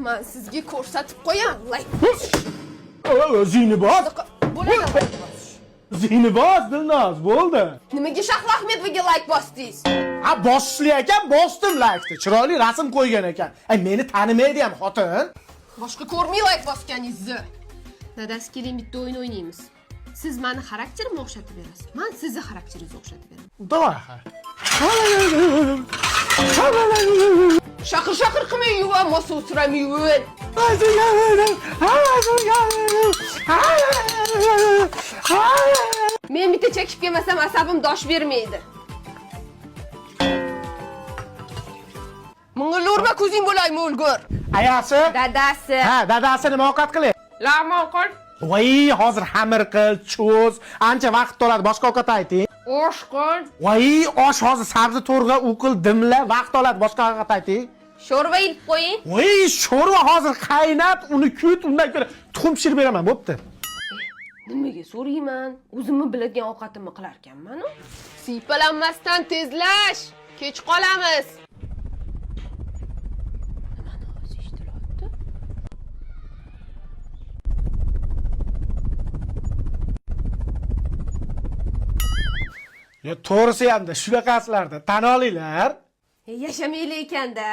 Men sizga ko'rsatib qo'yam. O'zingni bos. Bo'ladi. O'zingni bos, Dilnoz, bo'ldi. Nimaga Shahlo Ahmedovaga like bosdingiz? Ha, bosishli ekan, bosdim like'ni. Chiroyli rasm qo'ygan ekan. Meni tanimaydi ham xotin. Boshqa ko'rmay like bosganingizni. Dadasi keling bitta o'yin o'ynaymiz. Siz meni xarakterimni o'xshatib berasiz. Men sizni xarakteringizga o'xshatib beraman. Давай. Shaqir qilmay yuva, mosa o'tiramay yuvin. Men bitta chekib kelmasam asabim dosh bermaydi. Ming'ilurma ko'zing bo'laymi o'lgur. Ayasi? Dadasi. Ha, dadasi nima ovqat qilay? Lamon qil. Voy, hozir xamir qil, cho'z, ancha vaqt oladi. Boshqa ovqat ayting. Osh qil. Voy, osh hozir sabzi to'rg'a uqil, dimla, vaqt oladi. Boshqa ovqat ayting. Sho'rva ilib qo'ying. Voy, sho'rva hozir qaynab, uni kut, undan ko'ra tuxum pishirib beraman, bo'pti. Nimaga so'rayman? O'zimni biladigan ovqatimni qilar ekanman-ku. Siypalanmasdan tezlash. Kech qolamiz. Nimani o'zi eshitilyapti? To'g'risi ham-da shunaqasilarda tan olinglar. Yashamaylik ekanda.